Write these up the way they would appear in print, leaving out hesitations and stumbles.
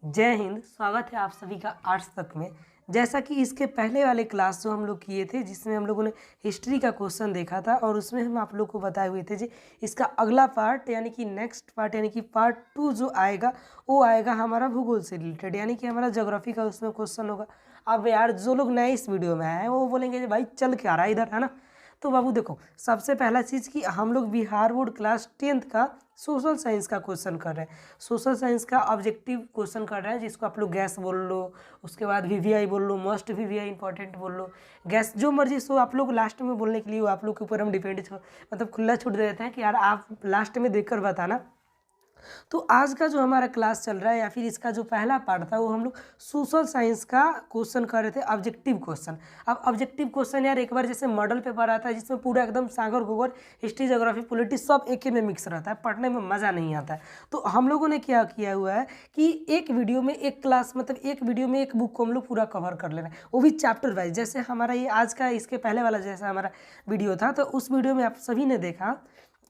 जय हिंद। स्वागत है आप सभी का आर्ट्स तक में। जैसा कि इसके पहले वाले क्लास जो हम लोग किए थे जिसमें हम लोगों ने हिस्ट्री का क्वेश्चन देखा था और उसमें हम आप लोग को बताए हुए थे जी इसका अगला पार्ट यानी कि नेक्स्ट पार्ट यानी कि पार्ट 2 जो आएगा वो आएगा हमारा भूगोल से रिलेटेड यानी कि हमारा ज्योग्राफी का उसमें क्वेश्चन होगा। अब यार जो लोग नए इस वीडियो में आए हैं वो बोलेंगे जी भाई चल क्या रहा है इधर, है ना। तो बाबू देखो, सबसे पहला चीज़ कि हम लोग बिहार बोर्ड क्लास 10th का सोशल साइंस का क्वेश्चन कर रहे हैं। सोशल साइंस का ऑब्जेक्टिव क्वेश्चन कर रहे हैं जिसको आप लोग गैस बोल लो, उसके बाद वीवीआई बोल लो, मस्ट वीवीआई इंपॉर्टेंट बोल लो, गैस जो मर्जी सो आप लोग लास्ट में बोलने के लिए वो आप लोग के ऊपर हम डिपेंड मतलब खुला छूट दे देते हैं कि यार आप लास्ट में देखकर बताना। तो आज का जो हमारा क्लास चल रहा है या फिर इसका जो पहला पार्ट था वो हम लोग सोशल साइंस का क्वेश्चन कर रहे थे, ऑब्जेक्टिव क्वेश्चन। अब ऑब्जेक्टिव क्वेश्चन यार एक बार जैसे मॉडल पेपर आता है जिसमें पूरा एकदम सागर गोबर हिस्ट्री ज्योग्राफी पॉलिटिक्स सब एक ही में मिक्स रहता है, पढ़ने में मज़ा नहीं आता है। तो हम लोगों ने क्या किया हुआ है कि एक वीडियो में एक क्लास मतलब एक वीडियो में एक बुक को हम लोग पूरा कवर कर ले रहे हैं, वो भी चैप्टर वाइज। जैसे हमारा ये आज का इसके पहले वाला जैसा हमारा वीडियो था तो उस वीडियो में आप सभी ने देखा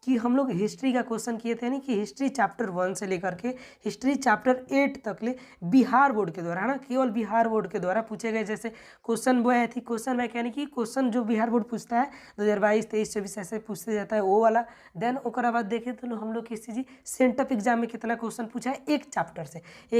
कि हम लोग हिस्ट्री का क्वेश्चन किए थे, यानी कि हिस्ट्री चैप्टर 1 से लेकर के हिस्ट्री चैप्टर 8 तक ले बिहार बोर्ड के द्वारा, है ना, केवल बिहार बोर्ड के द्वारा पूछे गए। जैसे क्वेश्चन वो है थी क्वेश्चन बैंक यानी कि क्वेश्चन जो बिहार बोर्ड पूछता है 2022 23 24 ऐसे पूछते जाता है वो वाला। देन ओकरा बाद देखें तो हम लोग किस चीज़ सेंटअप एग्जाम में कितना क्वेश्चन पूछा है एक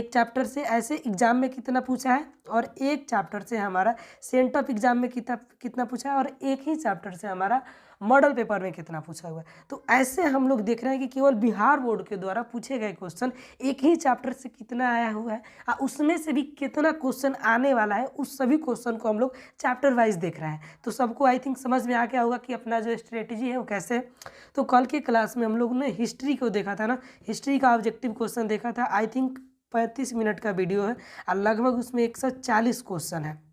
चैप्टर से ऐसे एग्जाम में कितना पूछा है, और एक चैप्टर से हमारा सेंटअप एग्जाम में कितना पूछा है, और एक ही चैप्टर से हमारा मॉडल पेपर में कितना पूछा हुआ है। तो ऐसे हम लोग देख रहे हैं कि केवल बिहार बोर्ड के द्वारा पूछे गए क्वेश्चन एक ही चैप्टर से कितना आया हुआ है और उसमें से भी कितना क्वेश्चन आने वाला है, उस सभी क्वेश्चन को हम लोग चैप्टर वाइज देख रहे हैं। तो सबको आई थिंक समझ में आ गया होगा कि अपना जो स्ट्रेटेजी है वो कैसे है। तो कल के क्लास में हम लोग ने हिस्ट्री को देखा था ना, हिस्ट्री का ऑब्जेक्टिव क्वेश्चन देखा था। आई थिंक 35 मिनट का वीडियो है और लगभग उसमें 140 क्वेश्चन है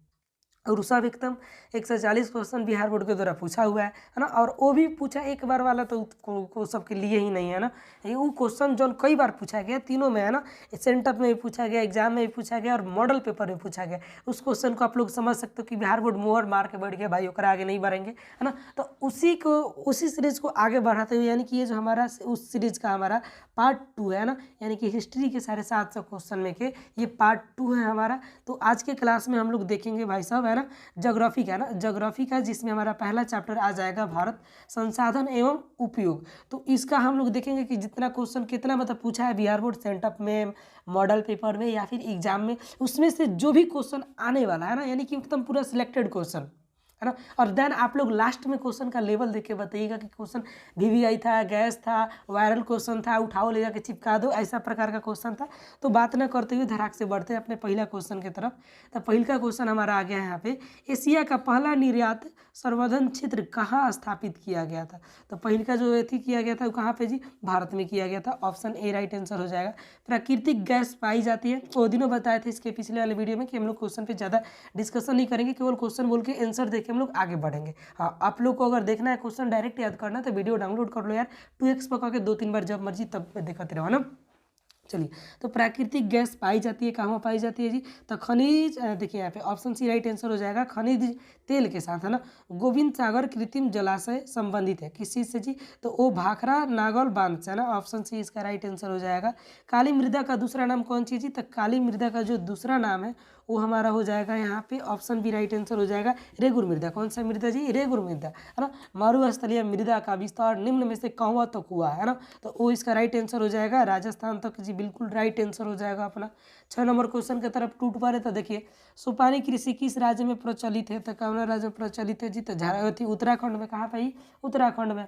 और सब एकदम 140 क्वेश्चन बिहार बोर्ड के द्वारा पूछा हुआ है ना। और वो भी पूछा एक बार वाला तो को सबके लिए ही नहीं है ना, ये वो क्वेश्चन जो कई बार पूछा गया तीनों में, है ना। सेंटअप में भी पूछा गया, एग्जाम में भी पूछा गया और मॉडल पेपर में पूछा गया। उस क्वेश्चन को आप लोग समझ सकते हो कि बिहार बोर्ड मोहर मार के बैठ गया भाई, ओकरा आगे नहीं बढ़ेंगे, है ना। तो उसी सीरीज को आगे बढ़ाते हुए यानी कि ये जो हमारा उस सीरीज का हमारा पार्ट 2 है ना, यानी कि हिस्ट्री के 750 क्वेश्चन में के ये पार्ट 2 है हमारा। तो आज के क्लास में हम लोग देखेंगे भाई साहब, है ना, ज्योग्राफी का, ना ज्योग्राफी का, जिसमें हमारा पहला चैप्टर आ जाएगा भारत संसाधन एवं उपयोग। तो इसका हम लोग देखेंगे कि जितना क्वेश्चन कितना मतलब पूछा है बिहार बोर्ड सेंटअप में, मॉडल पेपर में या फिर एग्जाम में, उसमें से जो भी क्वेश्चन आने वाला है ना, यानी कि एकदम पूरा सिलेक्टेड क्वेश्चन, है ना। और देन आप लोग लास्ट में क्वेश्चन का लेवल देख के बताइएगा कि क्वेश्चन वीवीआई था, गैस था, वायरल क्वेश्चन था, उठाओ ले जाके चिपका दो, ऐसा प्रकार का क्वेश्चन था। तो बात न करते हुए धड़ाक से बढ़ते हैं अपने पहला क्वेश्चन की तरफ। तो पहला क्वेश्चन हमारा आ गया है यहाँ पे, एशिया का पहला निर्यात संवर्धन क्षेत्र कहाँ स्थापित किया गया था। तो पहले का जो एथी किया गया था वो कहाँ पे जी, भारत में किया गया था। ऑप्शन ए राइट आंसर हो जाएगा। प्राकृतिक गैस पाई जाती है, वो दिनों बताए थे इसके पिछले वाले वीडियो में कि हम लोग क्वेश्चन पे ज़्यादा डिस्कशन नहीं करेंगे, केवल क्वेश्चन बोल के आंसर देके हम लोग आगे बढ़ेंगे। हाँ, आप लोग को अगर देखना है क्वेश्चन डायरेक्ट याद करना है तो वीडियो डाउनलोड कर लो यार, 2x पका के 2-3 बार जब मर्जी तब देखते रहो ना। चलिए, तो प्राकृतिक गैस पाई जाती है कहाँ पाई जाती है जी, तो खनिज, देखिए यहाँ पे ऑप्शन सी राइट आंसर हो जाएगा, खनिज तेल के साथ, है ना। गोविंद सागर कृत्रिम जलाशय संबंधित है किस चीज़ से जी, तो वो भाखड़ा नागौल बांध से, है ना। ऑप्शन सी इसका राइट आंसर हो जाएगा। काली मृदा का दूसरा नाम कौन सी जी, तो काली मृदा का जो दूसरा नाम है वो हमारा हो जाएगा यहाँ पे ऑप्शन बी राइट आंसर हो जाएगा, रेगुर मृदा। कौन सा मृदा जी, रेगुर मृदा, है ना। मरुस्थलीय मृदा का विस्तार निम्न में से कहवा तक हुआ है ना, तो वो इसका राइट आंसर हो जाएगा राजस्थान तक जी, बिल्कुल राइट आंसर हो जाएगा अपना। 6 नंबर क्वेश्चन की तरफ टूट पा रहे तो देखिए, सुपारी कृषि किस राज्य में प्रचलित है, तो कौन राज्य में प्रचलित है जी, तो उत्तराखंड में। कहाँ पे, उत्तराखंड में।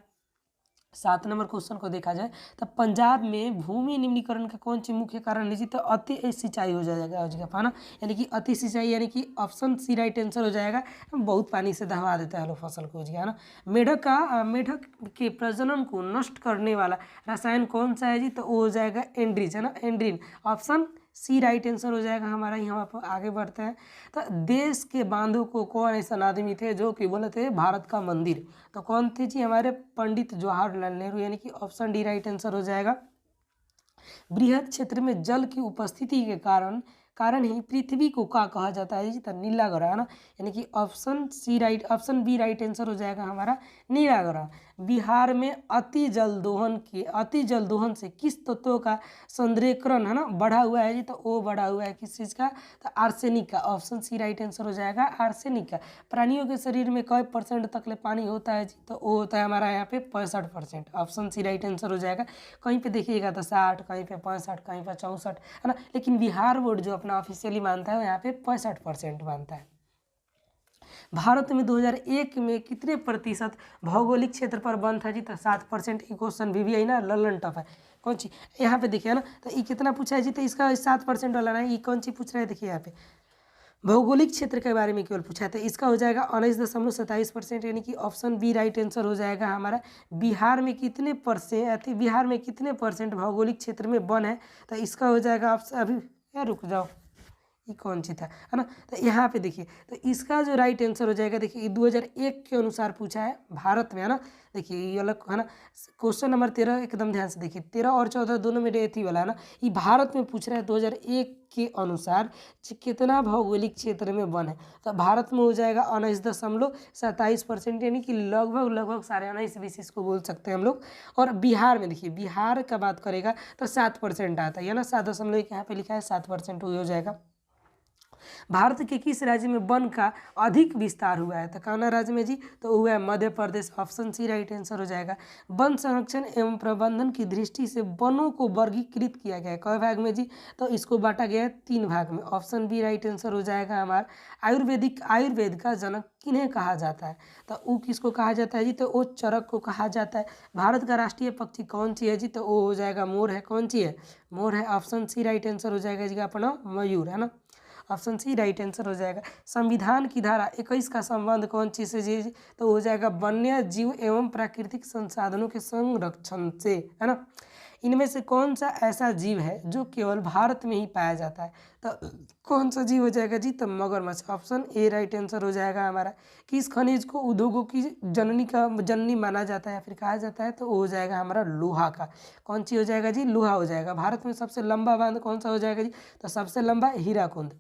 7 नंबर क्वेश्चन को देखा जाए तो पंजाब में भूमि निम्नीकरण का कौन सी मुख्य कारण है जी, तो अति सिंचाई हो जाएगा है ना, यानी कि अति सिंचाई, यानी कि ऑप्शन सी राइट आंसर हो जाएगा। बहुत पानी से दहवा देता है लोग फसल को, है ना। मेढक के प्रजनन को नष्ट करने वाला रसायन कौन सा है जी, तो वो हो जाएगा एंड्रीज, है ना, एंड्रीन। ऑप्शन सी राइट आंसर हो जाएगा हमारा। यहाँ पर आगे बढ़ते हैं, तो देश के बांधों को कौन ऐसा आदमी थे जो कि बोले थे भारत का मंदिर, तो कौन थे जी, हमारे पंडित जवाहरलाल नेहरू, यानी कि ऑप्शन डी राइट आंसर हो जाएगा। बृहद क्षेत्र में जल की उपस्थिति के कारण कारण ही पृथ्वी को क्या कहा जाता है जी, तो नीला ग्रह, है ना। यानी कि ऑप्शन बी राइट आंसर हो जाएगा हमारा नीला ग्रह। बिहार में अति जल दोहन से किस तत्वों का संद्रीकरण, है ना, बढ़ा हुआ है जी, तो वो बढ़ा हुआ है किस चीज़ का, तो आर्सेनिक का। ऑप्शन सी राइट आंसर हो जाएगा आर्सेनिक का। प्राणियों के शरीर में कई % तक ले पानी होता है जी, तो वो होता है हमारा यहाँ पे 65%। ऑप्शन सी राइट आंसर हो जाएगा। कहीं पे देखिएगा तो 60, कहीं पे 65, कहीं पे 64, है ना, लेकिन बिहार बोर्ड जो अपना ऑफिशियली मानता है वो यहाँ पे 65% मानता है। भारत में 2001 में कितने % भौगोलिक क्षेत्र पर वन था जी, तो 7%। ये क्वेश्चन भी है ना, ललन टफ है। कौन सी यहाँ पे देखिए, है ना, तो ये कितना पूछा है जी, तो इसका 7% वाला ना, ये कौन सी पूछ रहा है, देखिए यहाँ पे भौगोलिक क्षेत्र के बारे में केवल पूछा है, तो इसका हो जाएगा 19.27%, यानी कि ऑप्शन बी राइट आंसर हो जाएगा हमारा। बिहार में कितने % भौगोलिक क्षेत्र में वन है, तो इसका हो जाएगा ऑप्शन, अभी यार रुक जाओ, ये कौन सी था, है ना, तो यहाँ पे देखिए, तो इसका जो राइट आंसर हो जाएगा, देखिए ये 2001 के अनुसार पूछा है भारत में, है ना। देखिए ये अलग, है ना, क्वेश्चन नंबर 13 एकदम ध्यान से देखिए, 13 और 14 दोनों में डेथी वाला, है ना। ये भारत में पूछ रहा है 2001 के अनुसार कितना भौगोलिक क्षेत्र में वन है, तो भारत में हो जाएगा 19.27%, यानी कि लगभग 19.5 को बोल सकते हैं हम लोग। और बिहार में देखिए, बिहार का बात करेगा तो 7% आता है ना, 7.1 यहाँ पे लिखा है, 7% हो जाएगा। भारत के किस राज्य में वन का अधिक विस्तार हुआ है, तो कौन राज्य में जी, तो हुआ है Madhya Pradesh. Option C right answer हो जाएगा। वन संरक्षण एवं प्रबंधन की दृष्टि से वनों को वर्गीकृत किया गया है, कई भाग में जी, तो इसको बांटा गया है 3 भाग में। ऑप्शन बी राइट आंसर हो जाएगा हमारा। आयुर्वेद का जनक किन्हें कहा जाता है, तो वो किसको कहा जाता है जी, तो वो चरक को कहा जाता है। भारत का राष्ट्रीय पक्षी कौन सी है जी, तो वो हो जाएगा मोर है। कौन सी है, मोर है। ऑप्शन सी राइट आंसर हो जाएगा जी अपना मयूर, है ना। ऑप्शन सी राइट आंसर हो जाएगा। संविधान की धारा 21 का संबंध कौन चीज से जी, तो हो जाएगा वन्य जीव एवं प्राकृतिक संसाधनों के संरक्षण से, है ना। इनमें से कौन सा ऐसा जीव है जो केवल भारत में ही पाया जाता है, तो कौन सा जीव हो जाएगा जी, तो मगरमच्छ। ऑप्शन ए राइट आंसर हो जाएगा हमारा। किस खनिज को उद्योगों की जननी माना जाता है या फिर कहा जाता है, तो वो हो जाएगा हमारा लोहा का। कौन सी हो जाएगा जी, लोहा हो जाएगा। भारत में सबसे लंबा बांध कौन सा हो जाएगा जी, तो सबसे लंबा हीराकुंड।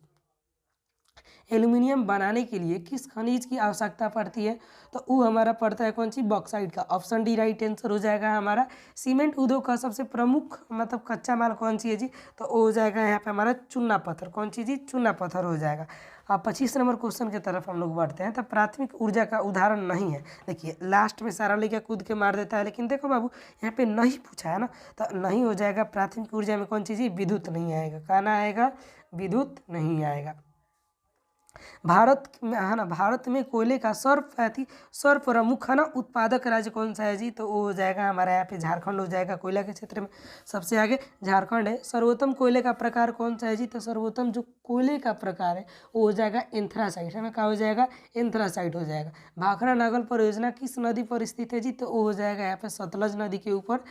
एल्यूमिनियम बनाने के लिए किस खनिज की आवश्यकता पड़ती है, तो वो हमारा पड़ता है कौन सी, बॉक्साइट का। ऑप्शन डी राइट आंसर हो जाएगा हमारा। सीमेंट उद्योग का सबसे प्रमुख मतलब कच्चा माल कौन सी है जी, तो वो हो जाएगा यहाँ पे हमारा चूना पत्थर। कौन सी जी, चूना पत्थर हो जाएगा। अब 25 नंबर क्वेश्चन की तरफ हम लोग बढ़ते हैं। तो प्राथमिक ऊर्जा का उदाहरण नहीं है, देखिए लास्ट में सारा लेके कूद के मार देता है, लेकिन देखो बाबू यहाँ पे नहीं पूछा है ना, तो नहीं हो जाएगा। प्राथमिक ऊर्जा में कौन सी जी, विद्युत नहीं आएगा। कहना आएगा, विद्युत नहीं आएगा। भारत में, है ना, भारत में कोयले का सर्वप्रमुख, है ना, उत्पादक राज्य कौन सा है जी, तो वो हो जाएगा हमारा यहाँ पे झारखंड हो जाएगा। कोयला के क्षेत्र में सबसे आगे झारखंड है। सर्वोत्तम कोयले का प्रकार कौन सा है जी, तो सर्वोत्तम जो कोयले का प्रकार है वो हो जाएगा एंथ्रासाइट, है ना, क्या हो जाएगा, एंथ्रासाइट हो जाएगा। भाखड़ा नागल परियोजना किस नदी पर स्थित है जी, तो वो हो जाएगा यहाँ पे सतलज नदी के ऊपर।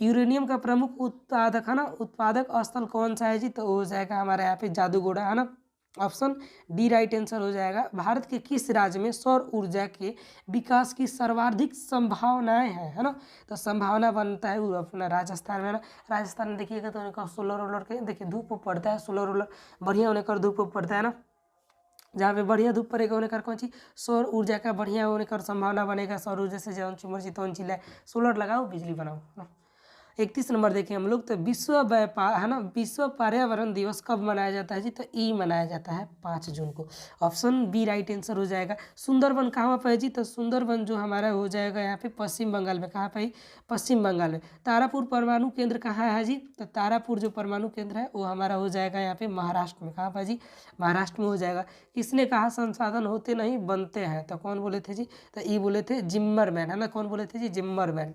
यूरेनियम का प्रमुख उत्पादक, है ना, उत्पादक स्थल कौन सा है जी, तो वो हो जाएगा हमारे यहाँ पे जादूगोड़ा, है ना। ऑप्शन डी राइट आंसर हो जाएगा। भारत के किस राज्य में सौर ऊर्जा के विकास की सर्वाधिक संभावनाएं हैं, है ना, तो संभावना बनता है वो अपना राजस्थान में, है ना। राजस्थान में देखिएगा तो उनका सोलर वोलर के देखिए धूप पड़ता है, सोलर वोलर बढ़िया होने कर धूप पड़ता है ना, जहाँ पे बढ़िया धूप पड़ेगा होने कर कौन सी, सौर ऊर्जा का बढ़िया होने कर संभावना बनेगा। सौर ऊर्जा से जौन सी मर्जी तौन सी लाए, सोलर लगाओ बिजली बनाओ, है ना। 31 नंबर देखें हम लोग, तो विश्व व्यापार, है ना, विश्व पर्यावरण दिवस कब मनाया जाता है जी, तो ई मनाया जाता है 5 जून को। ऑप्शन बी राइट आंसर हो जाएगा। सुंदरवन कहाँ पर है जी, तो सुंदरवन जो हमारा हो जाएगा यहाँ पे पश्चिम बंगाल में। कहाँ पे, पश्चिम बंगाल में। तारापुर परमाणु केंद्र कहाँ है जी, तो तारापुर जो परमाणु केंद्र है वो हमारा हो जाएगा यहाँ पे महाराष्ट्र में। कहाँ पर जी, महाराष्ट्र में हो जाएगा। किसने कहा संसाधन होते नहीं बनते हैं, तो कौन बोले थे जी, तो ये बोले थे जिम्मरमैन, है ना। कौन बोले थे जी, जिम्मरमैन।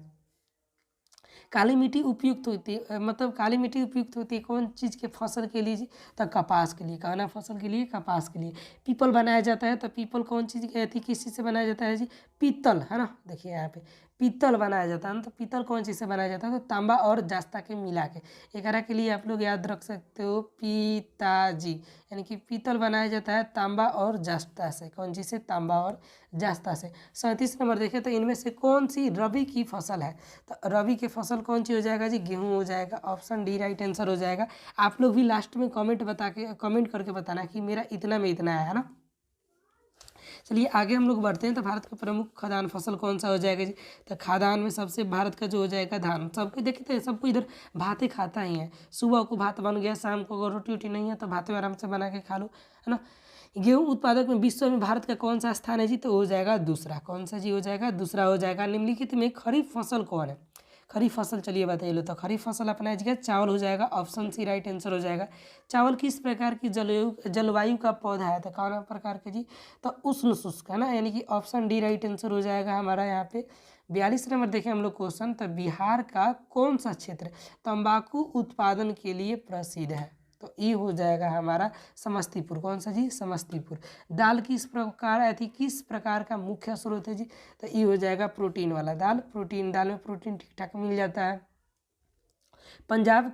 काली मिट्टी उपयुक्त होती है, मतलब काली मिट्टी उपयुक्त होती है कौन चीज़ के फसल के लिए जी, तो कपास के लिए। कहना फसल के लिए, कपास के लिए। पीपल बनाया जाता है, तो पीपल कौन चीज़ की थी, किस चीज़ से बनाया जाता है जी, पीतल, है ना। देखिए यहाँ पे पीतल बनाया जाता है ना। तो पीतल कौन चीज़ से बनाया जाता है? तो तांबा और जास्ता के मिला के। एकरा के लिए आप लोग याद रख सकते हो पिताजी, यानी कि पीतल बनाया जाता है तांबा और जास्ता से। कौन चीज़ से? तांबा और जास्ता से। 37 नंबर देखें तो इनमें से कौन सी रबी की फसल है? तो रबी की फसल कौन सी हो जाएगा जी? गेहूँ हो जाएगा। ऑप्शन डी राइट आंसर हो जाएगा। आप लोग भी लास्ट में कमेंट करके बताना कि मेरा इतना में इतना है ना। चलिए आगे हम लोग बढ़ते हैं। तो भारत का प्रमुख खाद्यान्न फसल कौन सा हो जाएगा जी? तो खाद्यान्न में सबसे भारत का जो हो जाएगा धान। सबको देखते हैं, सबको इधर भाते खाता ही है। सुबह को भात बन गया, शाम को अगर रोटी वोटी नहीं है तो भाते आराम से बना के खा लो, है ना। गेहूं उत्पादक में विश्व में भारत का कौन सा स्थान है जी? तो हो जाएगा दूसरा। कौन सा जी हो जाएगा? दूसरा हो जाएगा। निम्नलिखित में खरीफ फसल कौन है? खरीफ फसल चलिए बताइए लो। तो खरीफ फसल अपना जगह चावल हो जाएगा। ऑप्शन सी राइट आंसर हो जाएगा। चावल किस प्रकार की जलवायु का पौधा है? तो कौन प्रकार के जी? तो उष्ण शुष्क, है ना, यानी कि ऑप्शन डी राइट आंसर हो जाएगा हमारा यहाँ पे। 42 नंबर देखें हम लोग क्वेश्चन। तो बिहार का कौन सा क्षेत्र तंबाकू उत्पादन के लिए प्रसिद्ध है? तो ये हो जाएगा हमारा समस्तीपुर। कौन सा जी? समस्तीपुर। दाल किस प्रकार का मुख्य स्रोत है जी? तो ये हो जाएगा प्रोटीन वाला दाल। दाल में प्रोटीन ठीक ठाक मिल जाता है। पंजाब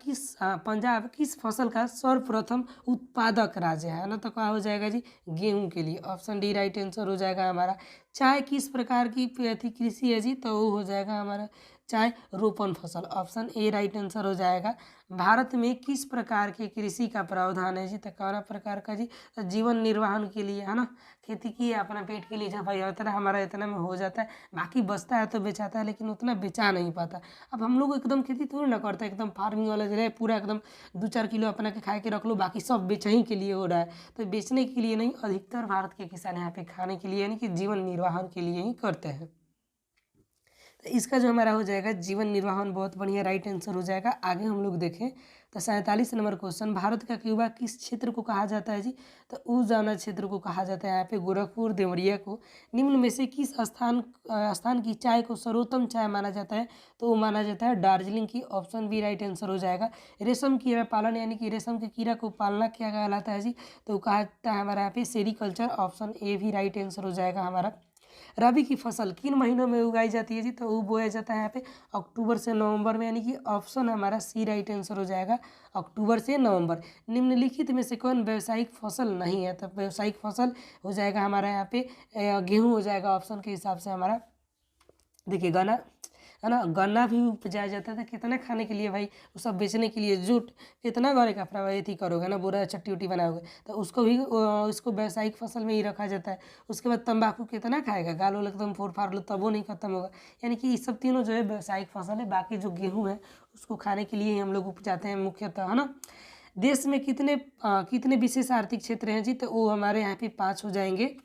किस फसल का सर्वप्रथम उत्पादक राज्य है ना? तो क्या हो जाएगा जी? गेहूं के लिए। ऑप्शन डी राइट आंसर हो जाएगा हमारा। चाय किस प्रकार की कृषि है जी? तो वो हो जाएगा हमारा चाय रोपण फसल। ऑप्शन ए राइट आंसर हो जाएगा। भारत में किस प्रकार के कृषि का प्रावधान है जी? तो कौन प्रकार का जी? तो जीवन निर्वाहन के लिए, है ना। खेती की है अपना पेट के लिए, जब भाई इतना हमारा इतना में हो जाता है, बाकी बचता है तो बेचाता है, लेकिन उतना बेचा नहीं पाता। अब हम लोग एकदम खेती थोड़ी ना करते, एकदम फार्मिंग वाला जो है पूरा एकदम 2-4 किलो अपना के खा के रख लो, बाकी सब बेचने के लिए हो रहा है। तो बेचने के लिए नहीं, अधिकतर भारत के किसान यहाँ पे खाने के लिए, यानी कि जीवन निर्वाहन के लिए ही करते हैं। तो इसका जो हमारा हो जाएगा जीवन निर्वाहन, बहुत बढ़िया राइट आंसर हो जाएगा। आगे हम लोग देखें तो 47 नंबर क्वेश्चन। भारत का क्यूबा किस क्षेत्र को कहा जाता है जी? तो उजाना क्षेत्र को कहा जाता है। यहाँ पे गोरखपुर देवरिया को। निम्न में से किस स्थान की चाय को सर्वोत्तम चाय माना जाता है? तो वो माना जाता है दार्जिलिंग की। ऑप्शन बी राइट आंसर हो जाएगा। रेशम कीड़ा पालन, यानी कि रेशम के कीड़ा को पालना क्या कहलाता है जी? तो कहा जाता है हमारा यहाँ पे सेरीकल्चर। ऑप्शन ए भी राइट आंसर हो जाएगा हमारा। रबी की फसल किन महीनों में उगाई जाती है जी? तो वो बोया जाता है यहाँ पे अक्टूबर से नवंबर में, यानी कि ऑप्शन हमारा सी राइट आंसर हो जाएगा, अक्टूबर से नवंबर। निम्नलिखित में से कौन व्यावसायिक फसल नहीं है? तो व्यावसायिक फसल हो जाएगा हमारा यहाँ पे गेहूँ हो जाएगा। ऑप्शन के हिसाब से हमारा देखिए गन्ना, है ना, गन्ना भी उपजाया जाता था। कितना खाने के लिए भाई, वो सब बेचने के लिए। जूट कितना गौरे का प्रभावित ही करोगे ना, बोरा चट्टी उट्टी बनाओगे, तो उसको भी इसको व्यावसायिक फसल में ही रखा जाता है। उसके बाद तंबाकू कितना खाएगा, गाल वाल एकदम फोड़ फाड़ लो तब वो नहीं खत्म होगा। यानी कि ये सब तीनों जो है व्यावसायिक फसल है। बाकी जो गेहूँ है उसको खाने के लिए ही हम लोग उपजाते हैं मुख्यतः, है ना। देश में कितने विशेष आर्थिक क्षेत्र हैं जी? तो वो हमारे यहाँ पे 5 हो जाएंगे।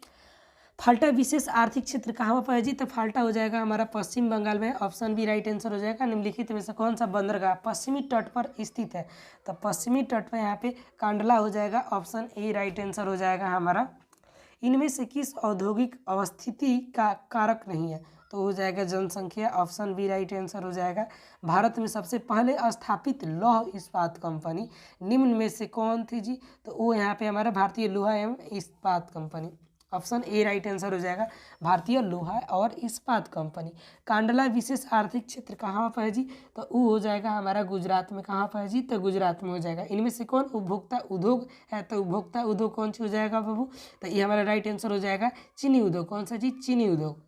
फाल्टा विशेष आर्थिक क्षेत्र कहाँ पर है जी? तो फाल्टा हो जाएगा हमारा पश्चिम बंगाल में। ऑप्शन बी राइट आंसर हो जाएगा। निम्नलिखित में से कौन सा बंदरगाह पश्चिमी तट पर स्थित है? तो पश्चिमी तट पर यहाँ पे कांडला हो जाएगा। ऑप्शन ए राइट आंसर हो जाएगा हमारा। इनमें से किस औद्योगिक अवस्थिति का कारक नहीं है? तो हो जाएगा जनसंख्या। ऑप्शन बी राइट आंसर हो जाएगा। भारत में सबसे पहले स्थापित लौह इस्पात कंपनी निम्न में से कौन थी जी? तो वो यहाँ पे हमारा भारतीय लोहा एवं इस्पात company. Option A right answer हो जाएगा, भारतीय लोहा और इस्पात कंपनी। कांडला विशेष आर्थिक क्षेत्र कहाँ पर है जी? तो वो हो जाएगा हमारा गुजरात में। कहाँ पर है जी? तो गुजरात में हो जाएगा। इनमें से कौन उपभोक्ता उद्योग है? तो उपभोक्ता उद्योग कौन सी हो जाएगा बाबू? तो ये हमारा राइट आंसर हो जाएगा चीनी उद्योग। कौन सा जी? चीनी उद्योग।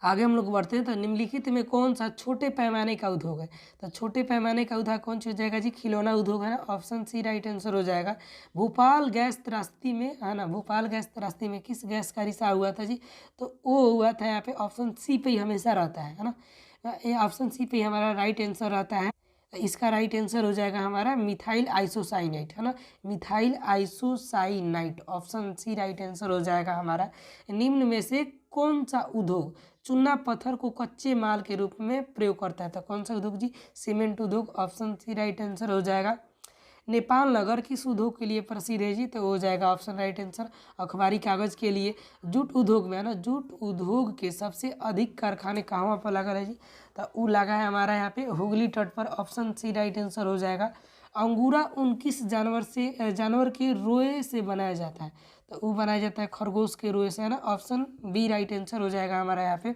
आगे हम लोग बढ़ते हैं। तो निम्नलिखित में कौन सा छोटे पैमाने का उद्योग है? तो छोटे पैमाने का उद्योग कौन सा हो जाएगा जी? खिलौना उद्योग, है ना। ऑप्शन सी राइट आंसर हो जाएगा। भोपाल गैस त्रासदी में, है ना, भोपाल गैस त्रासदी में किस गैस का रिसाव हुआ था जी? तो वो हुआ था यहाँ पे ऑप्शन सी पे ही हमेशा रहता है ना। ये ऑप्शन सी पे ही हमारा राइट आंसर रहता है। इसका राइट आंसर हो जाएगा हमारा मिथाइल आइसोसाइनाइट, है ना, methyl isocyanate. Option C right answer हो जाएगा हमारा। निम्न में से कौन सा उद्योग चूना पत्थर को कच्चे माल के रूप में प्रयोग करता है? तो कौन सा उद्योग जी? सीमेंट उद्योग। ऑप्शन सी राइट आंसर हो जाएगा। नेपाल नगर किस उद्योग के लिए प्रसिद्ध है जी? तो हो जाएगा ऑप्शन राइट आंसर अखबारी कागज के लिए। जूट उद्योग में, है ना, जूट उद्योग के सबसे अधिक कारखाने कहाँ पर लगा है जी? तो वो लगा है हमारा यहाँ पे हुगली तट पर। ऑप्शन सी राइट आंसर हो जाएगा। अंगूरा ऊन किस जानवर के रोए से बनाया जाता है? तो वो बनाया जाता है खरगोश के रोए से, है ना। ऑप्शन बी राइट आंसर हो जाएगा हमारा यहाँ पे।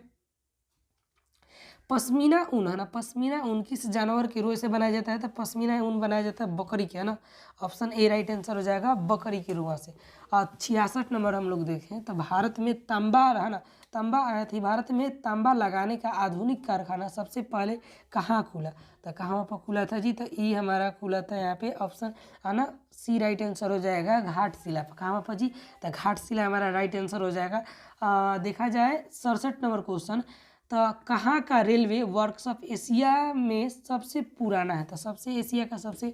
पश्मीना ऊन है ना, पश्मीना ऊन किस जानवर के रोए से बनाया जाता है? तो पश्मीना ऊन बनाया जाता है बकरी के, है ना। ऑप्शन ए राइट आंसर हो जाएगा, बकरी के रुआ से। और 66 नंबर हम लोग देखें तो भारत में तांबा, है ना, तांबा आया थी। भारत में तांबा लगाने का आधुनिक कारखाना सबसे पहले कहाँ खुला? तो कहाँ पर खुला था जी? तो ई हमारा खुला था यहाँ पे, ऑप्शन है ना, सी राइट आंसर हो जाएगा, घाटशिला पर। कहाँ पर जी? तो घाटशिला हमारा राइट आंसर हो जाएगा। देखा जाए 67 नंबर क्वेश्चन, तो कहाँ का रेलवे वर्कशॉप एशिया में सबसे पुराना है? तो सबसे एशिया का सबसे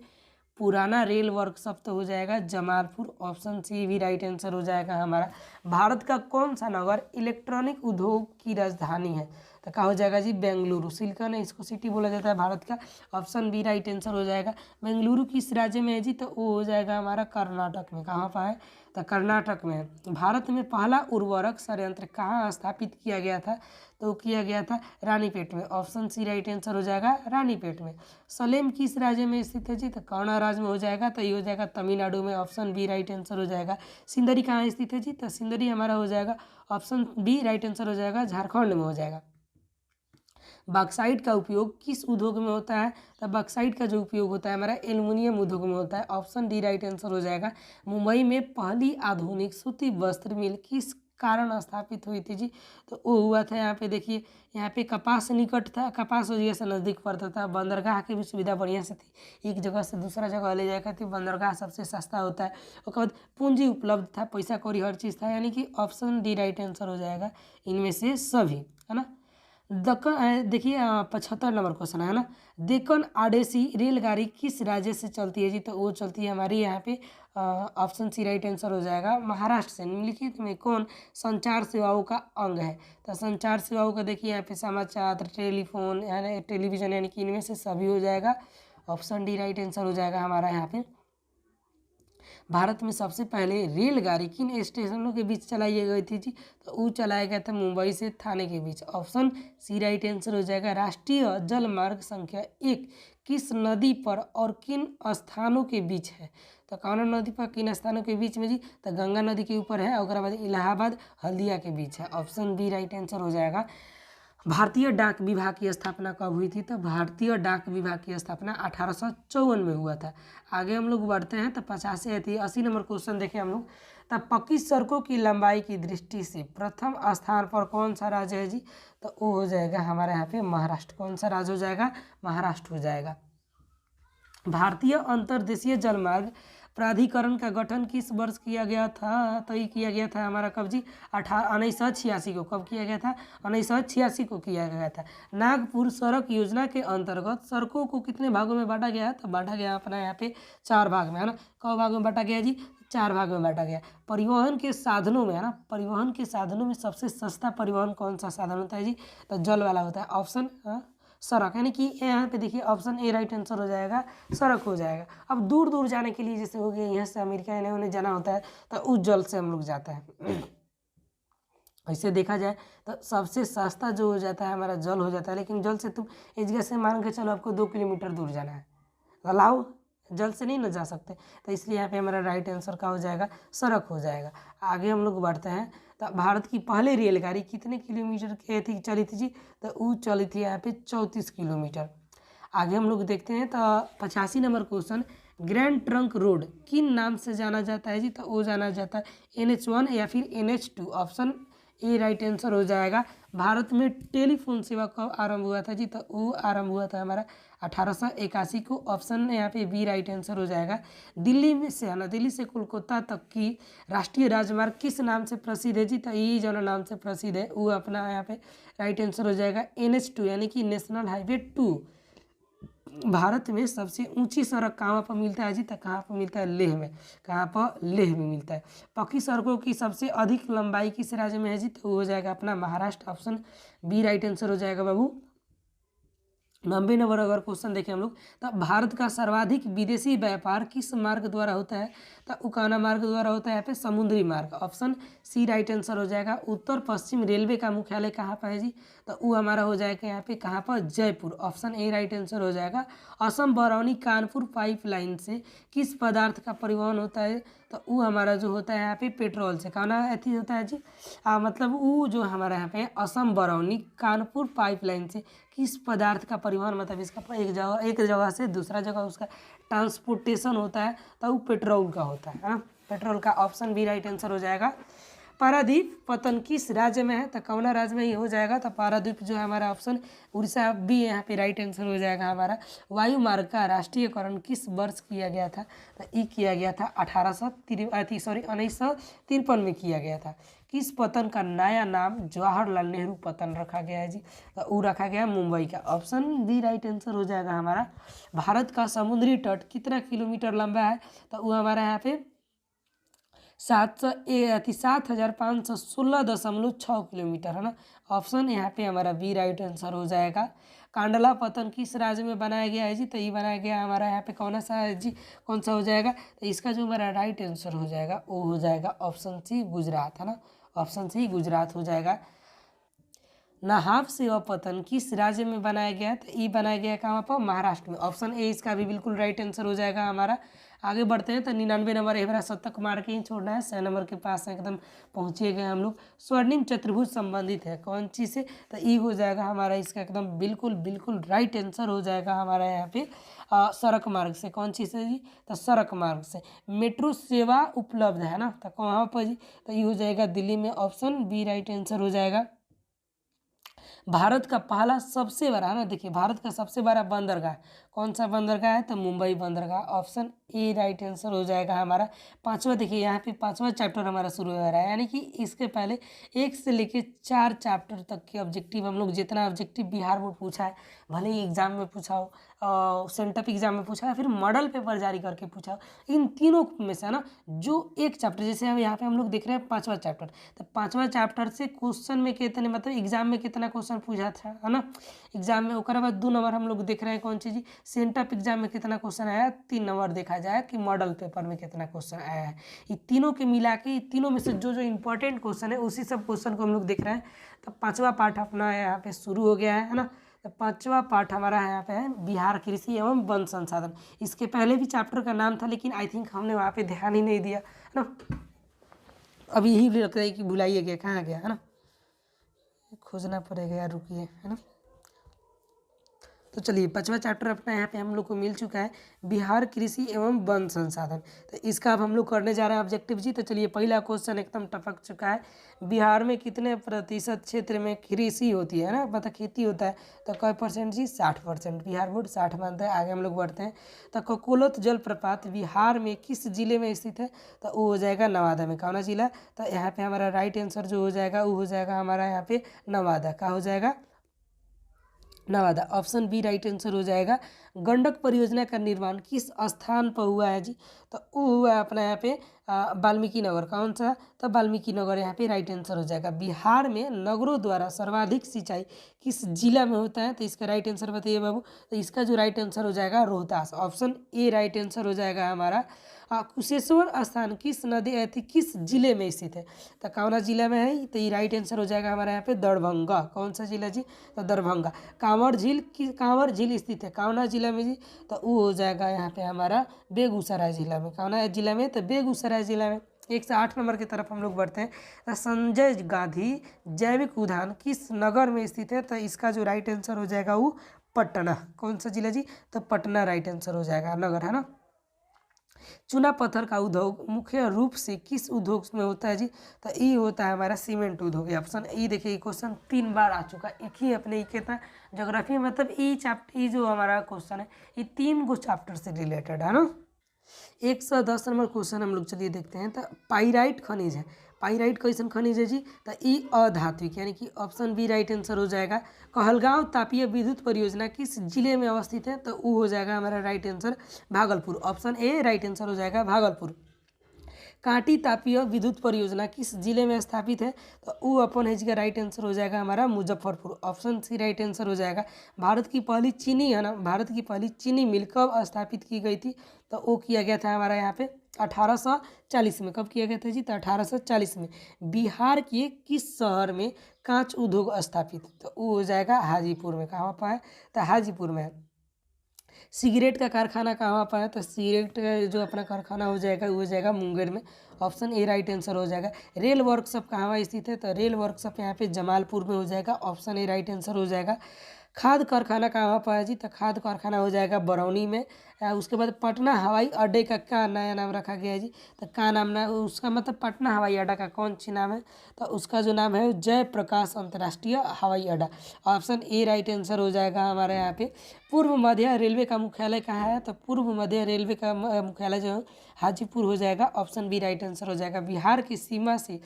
पुराना रेल वर्कशॉप तो हो जाएगा जमालपुर, ऑप्शन सी भी राइट आंसर हो जाएगा हमारा। भारत का कौन सा नगर इलेक्ट्रॉनिक उद्योग की राजधानी है? तो क्या हो जाएगा जी? बेंगलुरु। सिलिकॉन है, इसको सिटी बोला जाता है भारत का, ऑप्शन बी राइट आंसर हो जाएगा। बेंगलुरु किस राज्य में है जी? तो वो हो जाएगा हमारा कर्नाटक में। कहाँ पर है? तो कर्नाटक में है। भारत में पहला उर्वरक संयंत्र कहाँ स्थापित किया गया था? तो किया गया था रानीपेट में, ऑप्शन सी राइट आंसर हो जाएगा, रानीपेट में। सलेम किस राज्य में स्थित है जी? तो कौन राज्य में हो जाएगा? तो ये हो जाएगा तमिलनाडु में, ऑप्शन बी राइट आंसर हो जाएगा। सिंदरी कहाँ स्थित है जी? तो सिंदरी हमारा हो जाएगा, ऑप्शन बी राइट आंसर हो जाएगा, झारखंड में हो जाएगा। बॉक्साइट का उपयोग किस उद्योग में होता है? तो बॉक्साइट का जो उपयोग होता है हमारा एल्युमिनियम उद्योग में होता है, ऑप्शन डी राइट आंसर हो जाएगा। मुंबई में पहली आधुनिक सूती वस्त्र मिल किस कारण स्थापित हुई थी जी? तो वो हुआ था, यहाँ पे देखिए, यहाँ पे कपास निकट था, कपास वजह से नज़दीक पड़ता था। बंदरगाह की भी सुविधा बढ़िया से थी, एक जगह से दूसरा जगह ले जाया करती, बंदरगाह सबसे सस्ता होता है। उसके बाद पूंजी उपलब्ध था, पैसा कौड़ी हर चीज़ था, यानी कि ऑप्शन डी राइट आंसर हो जाएगा इनमें से सभी, है ना। दक्कन, देखिए 75 नंबर क्वेश्चन है ना, डेक्कन आडेसी रेलगाड़ी किस राज्य से चलती है जी? तो वो चलती है हमारी यहाँ पे, ऑप्शन सी राइट आंसर हो जाएगा, महाराष्ट्र से। निम्नलिखित में कौन संचार सेवाओं का अंग है? तो संचार सेवाओं का देखिए यहाँ पे समाचार, टेलीफोन, यानी टेलीविजन, यानी कि इनमें से सभी हो जाएगा, ऑप्शन डी राइट आंसर हो जाएगा हमारा यहाँ पे। भारत में सबसे पहले रेलगाड़ी किन स्टेशनों के बीच चलाई गई थी जी? तो वो चलाया गया था मुंबई से थाने के बीच, ऑप्शन सी राइट आंसर हो जाएगा। राष्ट्रीय जल मार्ग संख्या 1 किस नदी पर और किन स्थानों के बीच है? तो कौन नदी पर, किन स्थानों के बीच में जी? तो गंगा नदी के ऊपर है, और बाद इलाहाबाद हल्दिया के बीच है, ऑप्शन बी राइट आंसर हो जाएगा। भारतीय डाक विभाग की स्थापना कब हुई थी? तो भारतीय डाक विभाग की स्थापना 1854 में हुआ था। आगे हम लोग बढ़ते हैं तो 80 नंबर क्वेश्चन देखें हम लोग। तब पक्की सड़कों की लंबाई की दृष्टि से प्रथम स्थान पर कौन सा राज्य है जी? तो वो हो जाएगा हमारे यहाँ पे महाराष्ट्र। कौन सा राज्य हो जाएगा? महाराष्ट्र हो जाएगा। भारतीय अंतर्देशीय जलमार्ग प्राधिकरण का गठन किस वर्ष किया गया था? तो ये किया गया था हमारा कब जी? 1986 को। कब किया गया था? 1986 को किया गया था। नागपुर सड़क योजना के अंतर्गत सड़कों को कितने भागों में बांटा गया? तो बांटा गया अपना यहाँ पे 4 भाग में, है ना। कौ भाग में बांटा गया जी? 4 भाग में बांटा गया। परिवहन के साधनों में, है ना, परिवहन के साधनों में सबसे सस्ता परिवहन कौन सा साधन होता है जी? तो जल वाला होता है, ऑप्शन सड़क, यानी कि यहाँ पे देखिए ऑप्शन ए राइट आंसर हो जाएगा, सड़क हो जाएगा। अब दूर दूर जाने के लिए, जैसे हो गया यहाँ से अमेरिका इन्हें उन्हें जाना होता है, तो उस जल से हम लोग जाते हैं। ऐसे देखा जाए तो सबसे सस्ता जो हो जाता है हमारा जल हो जाता है, लेकिन जल से तुम एक जगह से मान के चलो आपको 2 किलोमीटर दूर जाना है, अलाउ जल से नहीं ना जा सकते, तो इसलिए यहाँ पे हमारा राइट आंसर का हो जाएगा, सड़क हो जाएगा। आगे हम लोग बढ़ते हैं। तो भारत की पहली रेलगाड़ी कितने किलोमीटर की थी, चली थी जी? तो वो चली थी यहाँ पे 34 किलोमीटर। आगे हम लोग देखते हैं तो 85 number question, grand trunk road किन नाम से जाना जाता है जी? तो वो जाना जाता है NH1 या फिर NH2, option A right answer हो जाएगा। भारत में टेलीफोन सेवा कब आरंभ हुआ था जी? तो वो आरंभ हुआ था हमारा 1881 को, ऑप्शन यहाँ पे बी राइट आंसर हो जाएगा। दिल्ली में से, है ना, दिल्ली से कोलकाता तक की राष्ट्रीय राजमार्ग किस नाम से प्रसिद्ध है जी? तो ये जो नाम से प्रसिद्ध है वो अपना यहाँ पे राइट आंसर हो जाएगा NH2, यानी कि नेशनल हाईवे 2। भारत में सबसे ऊंची सड़क कहाँ पर मिलता है जी? तो कहाँ पर मिलता है? लेह में। कहाँ पर? लेह में मिलता है। पक्की सड़कों की सबसे अधिक लंबाई किस राज्य में है जी? तो हो जाएगा अपना Maharashtra, option B right answer हो जाएगा बाबू। 90 नंबर अगर क्वेश्चन देखें हम लोग, तो भारत का सर्वाधिक विदेशी व्यापार किस मार्ग द्वारा होता है? तो उकाना मार्ग द्वारा होता है, यहाँ पे समुद्री मार्ग, ऑप्शन सी राइट आंसर हो जाएगा। उत्तर पश्चिम रेलवे का मुख्यालय कहाँ पर है जी? तो वो हमारा हो जाएगा यहाँ पे कहाँ पर? Jaipur, option A right answer हो जाएगा। असम बरौनी कानपुर पाइपलाइन से किस पदार्थ का परिवहन होता है? तो वो हमारा जो होता है यहाँ पे पेट्रोल से। कहना अथी होता है जी, मतलब वो जो हमारा यहाँ पे असम बरौनी कानपुर पाइपलाइन से किस पदार्थ का परिवहन, मतलब इसका एक जगह से दूसरा जगह उसका ट्रांसपोर्टेशन होता है, तो वो पेट्रोल का होता है ना, पेट्रोल का। ऑप्शन बी राइट आंसर हो जाएगा। पारादीप पतन किस राज्य में है, तो कौना राज्य में ये हो जाएगा, तो पारादीप जो है हमारा ऑप्शन उड़ीसा भी यहाँ पे राइट आंसर हो जाएगा हमारा। वायु मार्ग का राष्ट्रीयकरण किस वर्ष किया गया था, तो ये किया गया था 1953 में किया गया था। किस पतन का नया नाम जवाहरलाल नेहरू पतन रखा गया है जी, तो वो रखा गया मुंबई का। ऑप्शन बी राइट आंसर हो जाएगा हमारा। भारत का समुद्री तट कितना किलोमीटर लंबा है, तो वो हमारा यहाँ पे 7,516.6 किलोमीटर है ना। ऑप्शन यहाँ पे हमारा बी राइट आंसर हो जाएगा। कांडला पतन किस राज्य में बनाया गया है जी, तो ये बनाया गया हमारा यहाँ पे कौन सा है जी, कौन सा हो जाएगा, तो इसका जो हमारा राइट आंसर हो जाएगा वो हो जाएगा ऑप्शन सी गुजरात है ना। ऑप्शन सी गुजरात हो जाएगा। नहाव सेवा पतन किस राज्य में बनाया गया है, तो ये बनाया गया कहाँ पर, महाराष्ट्र में। ऑप्शन ए इसका भी बिल्कुल राइट आंसर हो जाएगा हमारा। आगे बढ़ते हैं, तो 99 नंबर हमारा शतक मार के ही छोड़ना है, 100 नंबर के पास एकदम पहुँचे गए हम लोग। स्वर्णिम चतुर्भुज संबंधित है कौन चीज़ से, तो ये हो जाएगा हमारा इसका एकदम बिल्कुल बिल्कुल राइट आंसर हो जाएगा हमारा यहाँ पे सड़क मार्ग से। कौन चीज़ से जी, तो सड़क मार्ग से। मेट्रो सेवा उपलब्ध है ना, तो कहाँ पर जी, तो ये हो जाएगा दिल्ली में। ऑप्शन बी राइट आंसर हो जाएगा। भारत का पहला सबसे बड़ा है ना, देखिए भारत का सबसे बड़ा बंदरगाह कौन सा बंदरगाह है, तो मुंबई बंदरगाह। ऑप्शन ए राइट आंसर हो जाएगा हमारा। पांचवा, देखिए यहाँ पे पांचवा चैप्टर हमारा शुरू हो रहा है, यानी कि इसके पहले 1 से लेके 4 चैप्टर तक के ऑब्जेक्टिव हम लोग, जितना ऑब्जेक्टिव बिहार बोर्ड पूछा है, भले ही एग्जाम में पूछा हो, सेंटअप एग्जाम में पूछा है, फिर मॉडल पेपर जारी करके पूछा हो, इन तीनों में से ना जो एक चैप्टर, जैसे हम यहाँ पे हम लोग देख रहे हैं पांचवा चैप्टर, तो पांचवा चैप्टर से क्वेश्चन में कितने, मतलब एग्जाम में कितना क्वेश्चन पूछा था है ना एग्जाम में। उसके बाद 2 नंबर हम लोग देख रहे हैं कौन चीज़, सेंटअप एग्जाम में कितना क्वेश्चन आया, 3 नंबर देखा जाए कि मॉडल पेपर में कितना क्वेश्चन आया है। ये तीनों के मिला के, ये तीनों में से जो जो इंपॉर्टेंट क्वेश्चन है उसी सब क्वेश्चन को हम लोग देख रहे हैं। तो पांचवा पार्ट अपना यहाँ पे शुरू हो गया है ना। तो पांचवा पार्ट हमारा यहाँ पे है बिहार कृषि एवं वन संसाधन। इसके पहले भी चैप्टर का नाम था, लेकिन आई थिंक हमने वहाँ पे ध्यान ही नहीं दिया है ना। अभी यही लगता है कि भुलाइए गया, कहाँ गया है ना, खोजना पड़ेगा यार, रुकिए है ना। तो चलिए पांचवा चैप्टर अपना यहाँ पे हम लोग को मिल चुका है, बिहार कृषि एवं वन संसाधन। तो इसका अब हम लोग करने जा रहे हैं ऑब्जेक्टिव जी। तो चलिए पहला क्वेश्चन एकदम टपक चुका है, बिहार में कितने प्रतिशत क्षेत्र में कृषि होती है ना, मतलब खेती होता है, तो कै परसेंट जी, 60%। बिहार बोर्ड 60 मानता है। आगे हम लोग बढ़ते हैं, तो ककोलत जलप्रपात बिहार में किस जिले में स्थित है, तो वो हो जाएगा नवादा में। कौन जिला, तो यहाँ पे हमारा राइट आंसर जो हो जाएगा वो हो जाएगा हमारा यहाँ पे नवादा का हो जाएगा, Nawada. Option B right answer हो जाएगा। गंडक परियोजना का निर्माण किस स्थान पर हुआ है जी, तो वो हुआ है अपना यहाँ पे वाल्मीकि नगर। कौन सा, तो वाल्मीकि नगर यहाँ पे राइट आंसर हो जाएगा। बिहार में नगरों द्वारा सर्वाधिक सिंचाई किस जिला में होता है, तो इसका राइट आंसर बताइए बाबू। तो इसका जो राइट आंसर हो जाएगा Rohtas. Option A right answer हो जाएगा हमारा। कुशेश्वर स्थान किस नदी थी, किस जिले में स्थित है, तो कौना जिला में है, तो ये राइट आंसर हो जाएगा हमारा यहाँ पे दरभंगा। कौन सा जिला जी, तो दरभंगा। कांवर झील स्थित है कौना जिला में जी, तो वो हो जाएगा यहाँ पे हमारा बेगूसराय जिला में। कौना जिला में, तो बेगूसराय जिला में। 1 से 8 नंबर की तरफ हम लोग बढ़ते हैं, तो संजय गांधी जैविक उद्यान किस नगर में स्थित है, तो इसका जो राइट आंसर हो जाएगा वो पटना। कौन सा जिला जी, तो पटना राइट आंसर हो जाएगा, नगर है ना। चूना पत्थर का उद्योग मुख्य रूप से किस उद्योग में होता है जी, तो ये होता है हमारा सीमेंट उद्योग। ऑप्शन ई, देखिए क्वेश्चन 3 बार आ चुका है, एक ही अपने कितना ज्योग्राफी, मतलब ये चैप्टर, ये जो हमारा क्वेश्चन है ये 3 गो चैप्टर से रिलेटेड है ना। 110 नंबर क्वेश्चन हम लोग चलिए देखते हैं। तो पाइराइट खनिज है, पाइराइट कैसन खनिज है जी, तो ई अधात्विक, यानी कि ऑप्शन बी राइट आंसर हो जाएगा। कहलगांव तापीय विद्युत परियोजना किस जिले में अवस्थित है, तो वो हो जाएगा हमारा right answer Bhagalpur. Option A right answer हो जाएगा भागलपुर। कांटी तापीय विद्युत परियोजना किस जिले में स्थापित है, तो वो अपन है का राइट आंसर हो जाएगा हमारा Muzaffarpur. Option C right answer हो जाएगा। भारत की पहली चीनी है ना, भारत की पहली चीनी मिल कब स्थापित की गई थी, तो वो किया गया था हमारा यहाँ पे 1840 में। कब किया गया था जी, तो 1840 में। बिहार के किस शहर में कांच उद्योग स्थापित, तो वो हो जाएगा हाजीपुर में। कहाँ पर है, तो हाजीपुर में है। सिगरेट का कारखाना कहाँ पर है, तो सिगरेट का जो अपना कारखाना हो जाएगा वो हो जाएगा मुंगेर में। ऑप्शन ए राइट आंसर हो जाएगा। रेल वर्कशॉप कहाँ स्थित है, तो रेल वर्कशॉप यहाँ पे जमालपुर में हो जाएगा। ऑप्शन ए राइट आंसर हो जाएगा। खाद कारखाना कहाँ पर है जी, तो खाद कारखाना हो जाएगा बरौनी में। उसके बाद पटना हवाई अड्डे का क्या नया नाम रखा गया है जी, तो क्या नाम ना उसका मतलब पटना हवाई अड्डा का कौन सी नाम है, तो उसका जो नाम है जयप्रकाश अंतर्राष्ट्रीय हवाई अड्डा। ऑप्शन ए राइट आंसर हो जाएगा हमारे यहाँ पे। पूर्व मध्य रेलवे का मुख्यालय कहाँ है, तो पूर्व मध्य रेलवे का मुख्यालय जो है हाजीपुर हो जाएगा। ऑप्शन बी राइट आंसर हो जाएगा। बिहार की सीमा से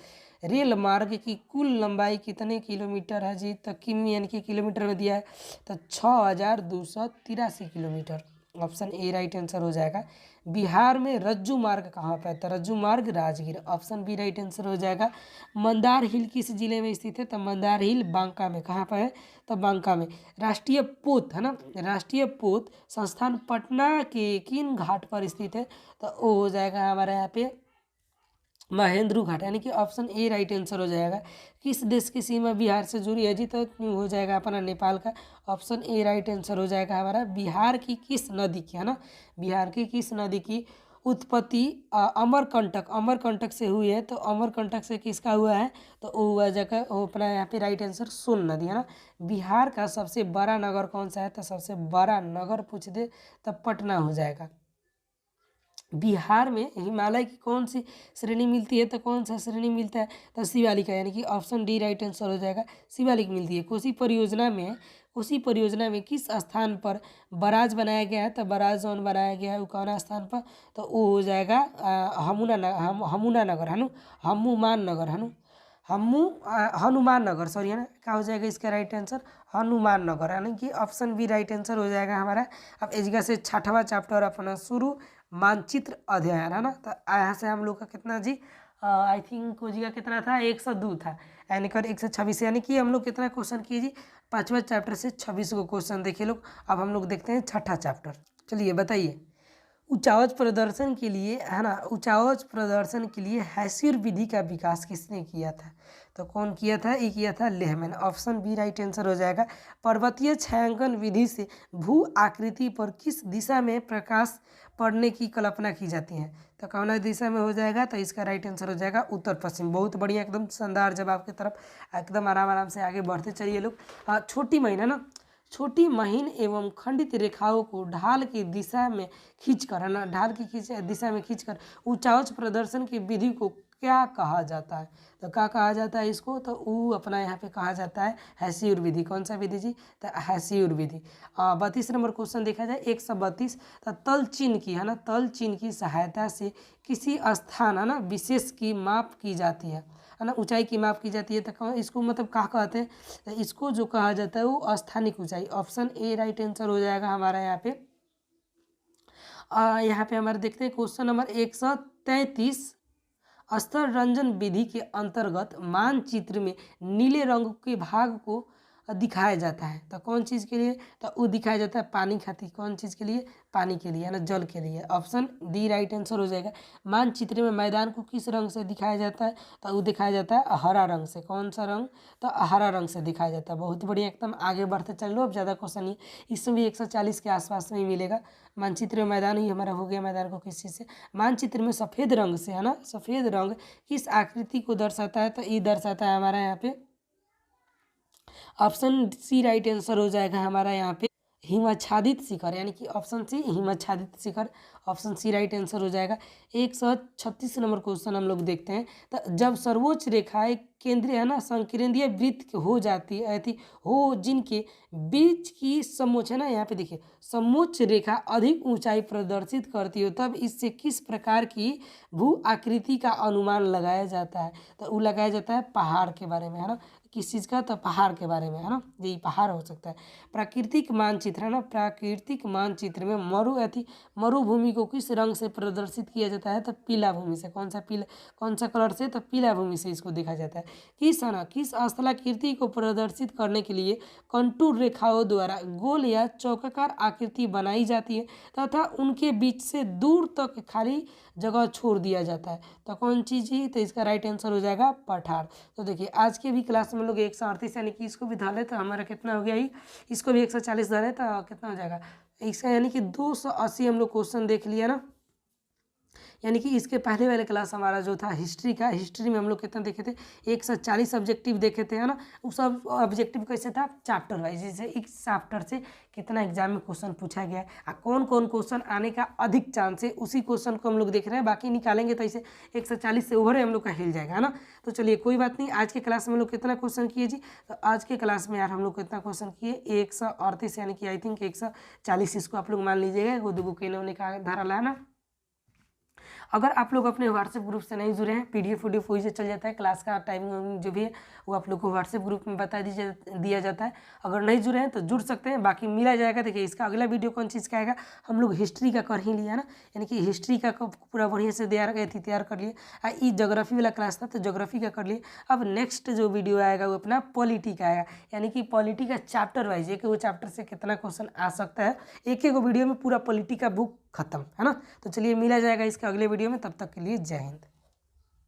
रेल मार्ग की कुल लंबाई कितने किलोमीटर है जी, तो किमी यानी कि किलोमीटर में दिया है, तो 6283 kilometre. Option A right answer हो जाएगा। बिहार में रज्जू मार्ग कहाँ पर है, तो रज्जू मार्ग Rajgir. Option B right answer हो जाएगा। मंदार हिल किस जिले में स्थित है, तो मंदार हिल बांका में। कहाँ पर है, तो बांका में। राष्ट्रीय पोत है ना, राष्ट्रीय पोत संस्थान पटना के किन घाट पर स्थित है, तो वो हो जाएगा हमारे यहाँ पे महेंद्रू घाट, यानी कि ऑप्शन ए राइट आंसर हो जाएगा। किस देश की सीमा बिहार से जुड़ी है जी, तो हो जाएगा अपना नेपाल का। ऑप्शन ए राइट आंसर हो जाएगा हमारा। बिहार की किस नदी की है ना, बिहार की किस नदी की उत्पत्ति अमरकंटक से हुई है, तो अमरकंटक से किसका हुआ है, तो वो हुआ जगह वो अपना यहाँ पे राइट आंसर सोन नदी है ना। बिहार का सबसे बड़ा नगर कौन सा है, तो सबसे बड़ा नगर पूछ दे तो पटना हो जाएगा। बिहार में हिमालय की कौन सी श्रेणी मिलती है, तो कौन सा श्रेणी मिलता है, तो शिवालिक का, यानी कि ऑप्शन डी राइट आंसर हो जाएगा। शिवालिक मिलती है। कोसी परियोजना में किस स्थान पर बराज बनाया गया है, तो बराज जोन बनाया गया है वो कौन स्थान पर, तो वो हो जाएगा हमुना नगर है ना, हनुमान नगर है ना, हनुमान नगर सॉरी है ना, क्या हो जाएगा इसका राइट आंसर, हनुमान नगर, यानी कि ऑप्शन बी राइट आंसर हो जाएगा हमारा। अब इस जगह से 6वां चैप्टर अपना शुरू, मानचित्र अध्ययन है ना, तो यहाँ से हम लोग का कितना जी, आई थिंक कोजी का कितना था, 102 था, यानी कर 126, यानी कि हम लोग कितना क्वेश्चन किए जी, 5वां चैप्टर से 26 को क्वेश्चन देखिए लोग। अब हम लोग देखते हैं 6ठा चैप्टर। चलिए बताइए। उचावच प्रदर्शन के लिए है ना, उचावच प्रदर्शन के लिए हैसियर विधि का विकास किसने किया था, तो कौन किया था, ये किया था Lehmann. Option B right answer हो जाएगा। पर्वतीय छायांकन विधि से भू आकृति पर किस दिशा में प्रकाश पड़ने की कल्पना की जाती है, तो कौन दिशा में हो जाएगा, तो इसका राइट आंसर हो जाएगा उत्तर पश्चिम। बहुत बढ़िया, एकदम शानदार जवाब की तरफ एकदम आराम आराम से आगे बढ़ते चलिए लोग। छोटी महीना ना, छोटी महीन एवं खंडित रेखाओं को ढाल की दिशा में खींचकर है ना, ढाल की दिशा में खींचकर उचावच प्रदर्शन की विधि को क्या कहा जाता है, तो क्या कहा जाता है इसको, तो वो अपना यहाँ पे कहा जाता है हैसियर विधि। कौन सा विधि जी, तो हैसियर विधि। 32 नंबर क्वेश्चन देखा जाए, 132, तो तल चिन्ह की है ना, तल चिन्ह की सहायता से किसी स्थान है ना विशेष की माप की जाती है ना, ऊंचाई की माप की जाती है, तो इसको मतलब क्या कहते हैं, तो इसको जो कहा जाता है वो अस्थानिक ऊंचाई। ऑप्शन ए राइट आंसर हो जाएगा हमारा यहाँ पे। यहाँ पे हमारे देखते हैं क्वेश्चन नंबर 133। स्तर रंजन विधि के अंतर्गत मानचित्र में नीले रंग के भाग को दिखाया जाता है, तो कौन चीज़ के लिए, तो वो दिखाया जाता है पानी खातिर। कौन चीज़ के लिए, पानी के लिए है ना, जल के लिए। ऑप्शन डी राइट आंसर हो जाएगा। मानचित्र में मैदान को किस रंग से दिखाया जाता है, तो वो दिखाया जाता है हरा रंग से। कौन सा रंग, तो हरा रंग से दिखाया जाता है। बहुत बढ़िया, एकदम आगे बढ़ते चल लो। अब ज़्यादा क्वेश्चन नहीं, इसमें भी 140 के आसपास में ही मिलेगा। मानचित्र में मैदान ही हमारा हो गया, मैदान को किस चीज़ से, मानचित्र में सफ़ेद रंग से है ना, सफ़ेद रंग किस आकृति को दर्शाता है, तो ये दर्शाता है हमारा यहाँ पे ऑप्शन सी राइट आंसर हो जाएगा हमारा यहाँ पे हिमाच्छादित शिखर, यानी कि ऑप्शन सी हिमाच्छादित शिखर। ऑप्शन सी राइट आंसर हो जाएगा। 136 नंबर क्वेश्चन हम लोग देखते हैं, तो जब सर्वोच्च रेखाएं केंद्रीय है ना संकेंद्रीय वृत्त हो जाती है थी हो जिनके बीच की समोच्च है ना, यहाँ पे देखिए समोच्च रेखा अधिक ऊंचाई प्रदर्शित करती हो, तब इससे किस प्रकार की भू आकृति का अनुमान लगाया जाता है, तो वो लगाया जाता है पहाड़ के बारे में है ना, किस चीज़ का, तो पहाड़ के बारे में है ना, यही पहाड़ हो सकता है। प्राकृतिक मानचित्र है ना, प्राकृतिक मानचित्र में मरुभूमि को किस रंग से प्रदर्शित किया जाता है, तो पीला भूमि से। कौन सा कलर से, तो पीला भूमि से इसको देखा जाता है। किस है ना, किस स्थलाकृति को प्रदर्शित करने के लिए कंटूर रेखाओं द्वारा गोल या चौकाकार आकृति बनाई जाती है तथा उनके बीच से दूर तक खाली जगह छोड़ दिया जाता है, तो कौन चीज़ ही, तो इसका राइट आंसर हो जाएगा पठार। तो देखिए आज के भी क्लास में लोग 138 यानी कि इसको भी धाले तो हमारा कितना हो गया ही, इसको भी 140 धाले तो कितना हो जाएगा इसका, यानी कि 280 हम लोग क्वेश्चन देख लिया ना। यानी कि इसके पहले वाले क्लास हमारा जो था हिस्ट्री का, हिस्ट्री में हम लोग कितना देखे थे 140 ऑब्जेक्टिव देखे थे, है ना। उस सब ऑब्जेक्टिव कैसे था चैप्टर वाइज, जैसे इस चैप्टर से कितना एग्जाम में क्वेश्चन पूछा गया है, कौन कौन क्वेश्चन आने का अधिक चांस है, उसी क्वेश्चन को हम लोग देख रहे हैं। बाकी निकालेंगे तो ऐसे 140 से ओवर हम लोग का हिल जाएगा, है ना। तो चलिए कोई बात नहीं, आज के क्लास में हम लोग कितना क्वेश्चन किए जी, तो आज के क्लास में यार हम लोग कितना क्वेश्चन किए 138, यानी कि आई थिंक 140 इसको आप लोग मान लीजिएगा, वो दो के इन्होंने कहा धारा लाया ना। अगर आप लोग अपने व्हाट्सएप ग्रुप से नहीं जुड़े हैं, पीडीएफ वीडियो वही से चल जाता है, क्लास का टाइमिंग जो भी है वो आप लोग को व्हाट्सएप ग्रुप में बता दिया जाता है। अगर नहीं जुड़े हैं तो जुड़ सकते हैं, बाकी मिला जाएगा। देखिए इसका अगला वीडियो कौन चीज़ का आएगा, हम लोग हिस्ट्री का कर ही लिया ना, यानी कि हिस्ट्री का पूरा बढ़िया से तैयार कर लिए। ये जोग्राफी वाला क्लास था तो जोग्राफी का कर लिए। अब नेक्स्ट जो वीडियो आएगा वो अपना पॉलिटी का आएगा, यानी कि पॉलिटी का चैप्टर वाइज एक वो चैप्टर से कितना क्वेश्चन आ सकता है, एक वीडियो में पूरा पॉलिटी का बुक खत्म, है ना। तो चलिए मिला जाएगा इसके अगले वीडियो में, तब तक के लिए जय हिंद।